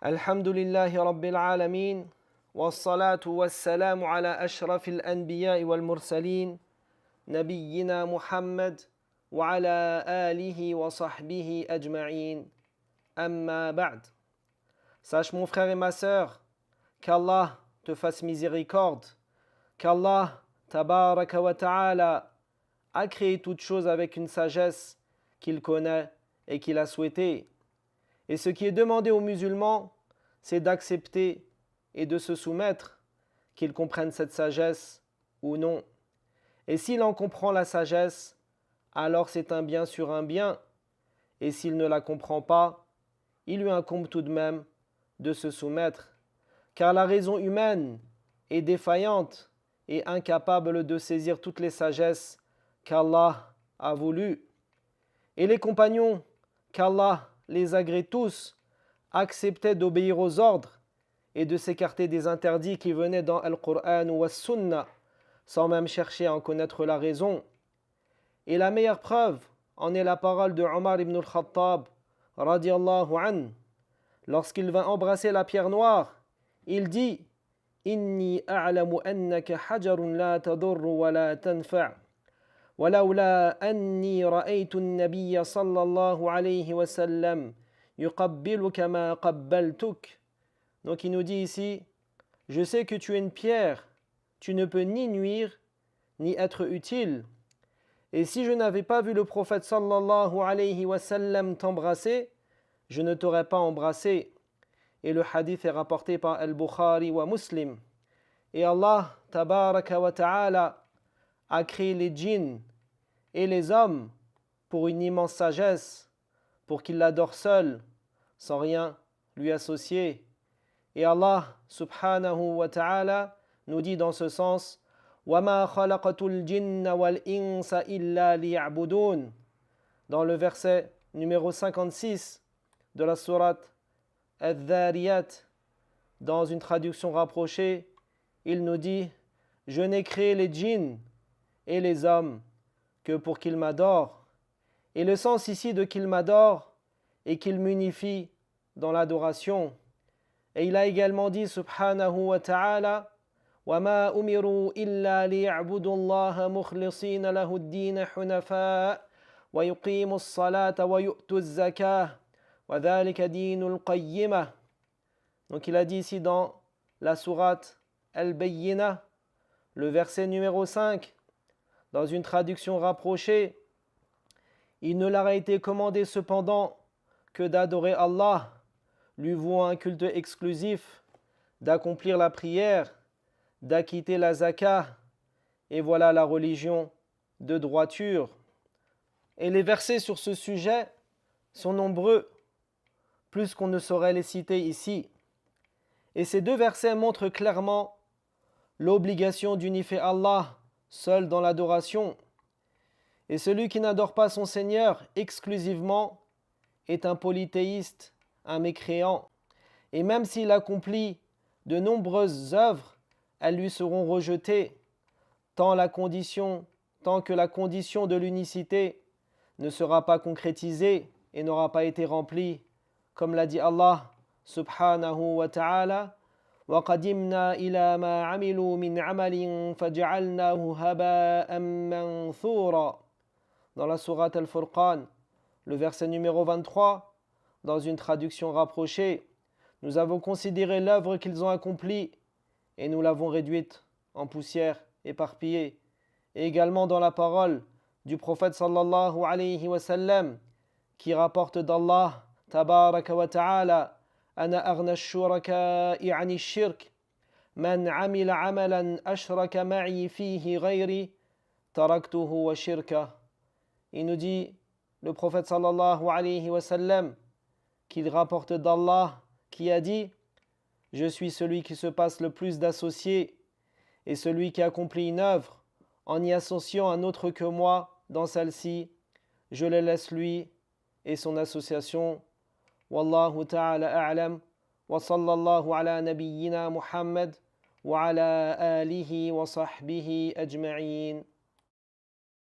الحمد لله رب العالمين والصلاة والسلام على أشرف الأنبياء والمرسلين نبينا محمد وعلى آله وصحبه أجمعين أما بعد. Sache mon frère et ma sœur qu'Allah te fasse miséricorde, qu'Allah tabaraka wa ta'ala a créé toutes choses avec une sagesse qu'il connaît et qu'il a souhaité. Et ce qui est demandé aux musulmans, c'est d'accepter et de se soumettre, qu'ils comprennent cette sagesse ou non. Et s'il en comprend la sagesse, alors c'est un bien sur un bien. Et s'il ne la comprend pas, il lui incombe tout de même de se soumettre. Car la raison humaine est défaillante et incapable de saisir toutes les sagesses qu'Allah a voulu. Et les compagnons, qu'Allah les agrée tous, acceptaient d'obéir aux ordres et de s'écarter des interdits qui venaient dans Al-Qur'an ou As-Sunnah, sans même chercher à en connaître la raison. Et la meilleure preuve en est la parole de Omar ibn al-Khattab, radiallahu anhu. Lorsqu'il vint embrasser la pierre noire, il dit « Inni a'lamu annaka hajarun la tadurru wa la tanfa'. ولولا أني رأيت النبي صلى الله عليه وسلم يقبلك ما قبلتك. » Donc il nous dit ici, je sais que tu es une pierre, tu ne peux ni nuire, ni être utile. Et si je n'avais pas vu le prophète sallallahu alayhi wa sallam t'embrasser, je ne t'aurais pas embrassé. Et le hadith est rapporté par Al-Bukhari wa Muslim. Et Allah, tabaraka wa ta'ala, a créé les djinns et les hommes pour une immense sagesse, pour qu'ils l'adorent seul, sans rien lui associer. Et Allah subhanahu wa ta'ala nous dit dans ce sens وَمَا خَلَقَتُ الْجِنَّ وَالْإِنسَ إِلَّا لِيَعْبُدُونَ. Dans le verset numéro 56 de la sourate Al-Dhariyat, dans une traduction rapprochée, il nous dit je n'ai créé les djinns et les hommes que pour qu'ils m'adorent. Et le sens ici de qu'ils m'adorent est qu'ils m'unifient dans l'adoration. Et il a également dit subhanahu wa ta'ala وَمَا أُمِرُوا إِلَّا لِيَعْبُدُوا اللَّهَ مُخْلِصِينَ لَهُ الدِّينَ حُنَفَاءَ وَيُقِيمُوا الصَّلَاةَ وَيُؤْتُوا الزَّكَاةَ وَذَلِكَ دِينُ الْقَيِّمَةِ. Donc il a dit ici dans la sourate Al-Bayyinah, le verset numéro 5, dans une traduction rapprochée, il ne leur a été commandé cependant que d'adorer Allah, lui vouant un culte exclusif, d'accomplir la prière, d'acquitter la zakat, et voilà la religion de droiture. Et les versets sur ce sujet sont nombreux, plus qu'on ne saurait les citer ici. Et ces deux versets montrent clairement l'obligation d'unifier Allah seul dans l'adoration. Et celui qui n'adore pas son Seigneur exclusivement est un polythéiste, un mécréant. Et même s'il accomplit de nombreuses œuvres, elles lui seront rejetées, tant que la condition de l'unicité ne sera pas concrétisée et n'aura pas été remplie, comme l'a dit Allah subhanahu wa ta'ala. وَقَدِمْنَا إِلَى مَا عَمِلُوا مِنْ عَمَلٍ فَجَعَلْنَاهُ هَبَاءً مَنْثُورًا. Dans la sourate Al-Furqan, le verset numéro 23, dans une traduction rapprochée, nous avons considéré l'œuvre qu'ils ont accomplie et nous l'avons réduite en poussière éparpillée. Et également dans la parole du prophète sallallahu alayhi wa sallam, qui rapporte d'Allah tabaraka wa ta'ala أنا أغنى الشركاء عن الشرك من عمل عملا أشرك معي فيه غيري تركته وشركه. Il nous dit, le prophète sallallahu alayhi wa sallam, qu'il rapporte d'Allah, qui a dit je suis celui qui se passe le plus d'associés et celui qui accomplit une œuvre en y associant un autre que moi dans celle-ci, je le laisse lui et son association. والله تعالى أعلم وصلى الله على نبينا محمد وعلى آله وصحبه أجمعين.